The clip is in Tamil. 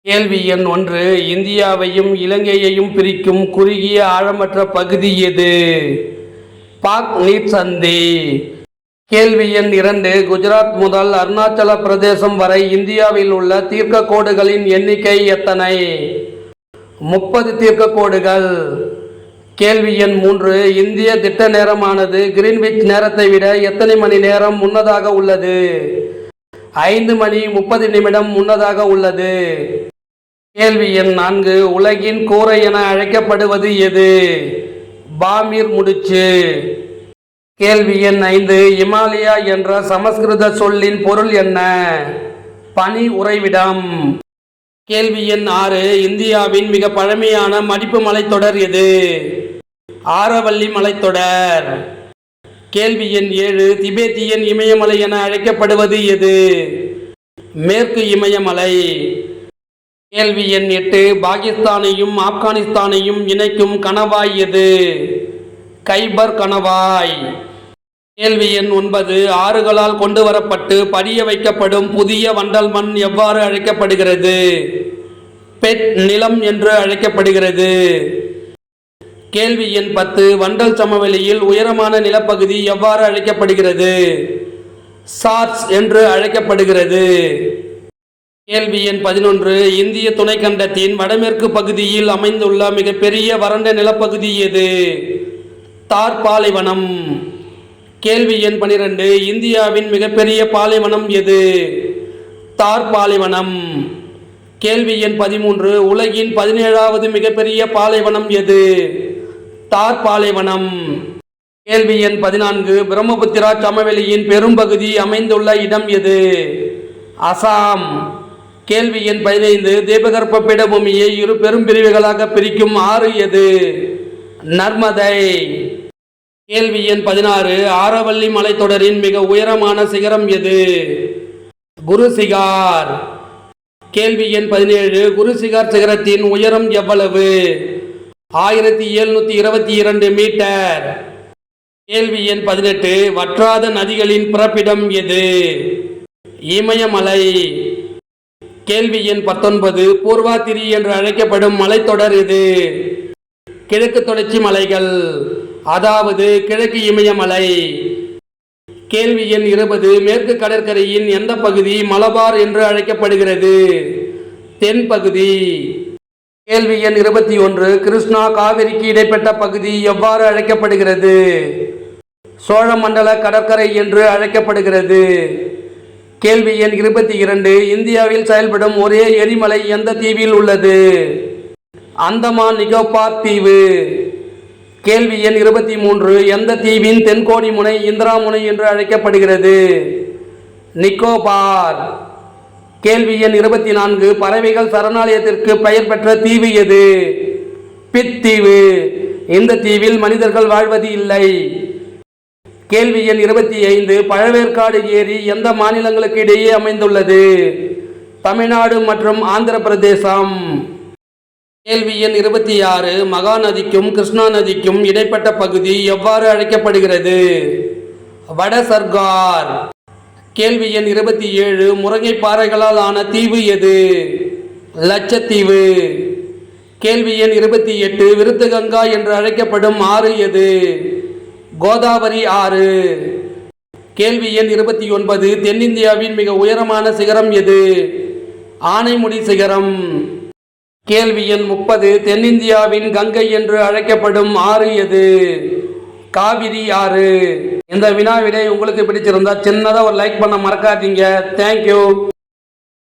கேள்வி எண் 1. இந்தியாவையும் இலங்கையையும் பிரிக்கும் குறுகிய ஆழமற்ற பகுதி எது? பாக் நீர் சந்தி. கேள்வி எண் 2. குஜராத் முதல் அருணாச்சல பிரதேசம் வரை இந்தியாவில் உள்ள தீர்க்க கோடுகளின் எண்ணிக்கை எத்தனை? 30 தீர்க்க கோடுகள். கேள்வி எண் 3. இந்திய திட்ட நேரமானது கிரீன்விச் நேரத்தை விட எத்தனை மணி நேரம் முன்னதாக உள்ளது? 5 மணி 30 நிமிடம் முன்னதாக உள்ளது. கேள்வி எண் 4. உலகின் கூரை என அழைக்கப்படுவது எது? பாமீர் முடிச்சு. கேள்வி எண் 5. இமாலயா என்ற சமஸ்கிருத சொல்லின் பொருள் என்ன? பனி உறைவிடம். கேள்வி எண் 6. இந்தியாவின் மிக பழமையான மடிப்பு மலைத்தொடர் எது? ஆரவல்லி மலைத்தொடர். கேள்வி எண் 7. திபெத்தியன் இமயமலை என அழைக்கப்படுவது எது? மேற்கு இமயமலை. கேள்வி எண் 8. பாகிஸ்தானையும் ஆப்கானிஸ்தானையும் இணைக்கும் கணவாய் எது? கைபர் கணவாய். கேள்வி எண் 9. ஆறுகளால் கொண்டு வரப்பட்டு படிய வைக்கப்படும் புதிய வண்டல் மண் எவ்வாறு அழைக்கப்படுகிறது? பெட் நிலம் என்று அழைக்கப்படுகிறது. கேள்வி எண் 10. வண்டல் சமவெளியில் உயரமான நிலப்பகுதி எவ்வாறு அழைக்கப்படுகிறது? சார்ஸ் என்று அழைக்கப்படுகிறது. கேள்வி எண் 11. இந்திய துணைக்கண்டத்தின் வடமேற்கு பகுதியில் அமைந்துள்ள மிகப்பெரிய வறண்ட நிலப்பகுதி எது? தார் பாலைவனம். கேள்வி எண் 12. இந்தியாவின் மிகப்பெரிய பாலைவனம் எது? தார் பாலைவனம். கேள்வி எண் 13. உலகின் 17வது மிகப்பெரிய பாலைவனம் எது? தார் பாலைவனம். கேள்வி எண் 14. பிரம்மபுத்திரா சமவெளியின் பெரும்பகுதி அமைந்துள்ள இடம் எது? அசாம். கேள்வி எண் 15. தீபகற்ப பீடபூமியை இரு பெரும் பிரிவுகளாக பிரிக்கும் ஆறு எது? நர்மதை. கேள்வி எண் 16. ஆரவல்லி மலைத்தொடரின் மிக உயரமான சிகரம் எது? குருசிகார். கேள்வி எண் 17. குருசிகார் சிகரத்தின் உயரம் எவ்வளவு? 1722 மீட்டர். கேள்வி எண் 18. வற்றாத நதிகளின் பிறப்பிடம் எது? இமயமலை. கேள்வி எண் 19. பூர்வாதிரி என்று அழைக்கப்படும் மலைத்தொடர் எது? கிழக்கு தொடர்ச்சி மலைகள், அதாவது கிழக்கு இமயமலை. கேள்வி எண் 20. மேற்கு கடற்கரையின் எந்த பகுதி மலபார் என்று அழைக்கப்படுகிறது? தென் பகுதி. கேள்வி எண் 21. கிருஷ்ணா காவிரிக்கு இடைப்பட்ட பகுதி எவ்வாறு அழைக்கப்படுகிறது? சோழமண்டல கடற்கரை என்று அழைக்கப்படுகிறது. கேள்வி எண் 22. இந்தியாவில் செயல்படும் ஒரே எரிமலை எந்த தீவில் உள்ளது? அந்தமான் நிக்கோபார் தீவு. கேள்வி எண் 23. எந்த தீவின் தென்கோடி முனை இந்திரா முனை என்று அழைக்கப்படுகிறது? நிக்கோபார். கேள்வி எண் 24. பறவைகள் சரணாலயத்திற்கு பெயர் பெற்ற தீவு எது? பித் தீவு. இந்த தீவில் மனிதர்கள் வாழ்வது இல்லை. கேள்வி எண் 25. பழவேற்காடு ஏரி எந்த மாநிலங்களுக்கு இடையே அமைந்துள்ளது? தமிழ்நாடு மற்றும் ஆந்திர பிரதேசம். கேள்வி எண் 26. மகாநதிக்கும் கிருஷ்ணா நதிக்கும் இடைப்பட்ட பகுதி எவ்வாறு அழைக்கப்படுகிறது? வட சர்கார். கேள்வி எண் 27. முருங்கை பாறைகளால் ஆன தீவு எது? லட்சத்தீவு. கேள்வி எண் 28. விருத்தகங்கா என்று அழைக்கப்படும் ஆறு எது? கோதாவரி ஆறு. கேள்வி எண் 29. தென்னிந்தியாவின் மிக உயரமான சிகரம் எது? ஆனைமுடி சிகரம். கேள்வி எண் 30. தென்னிந்தியாவின் கங்கை என்று அழைக்கப்படும் ஆறு எது? காவிரி ஆறு. இந்த வினா விடை உங்களுக்கு பிடிச்சிருந்தா சின்னதாக ஒரு லைக் பண்ண மறக்காதீங்க. தேங்க்யூ.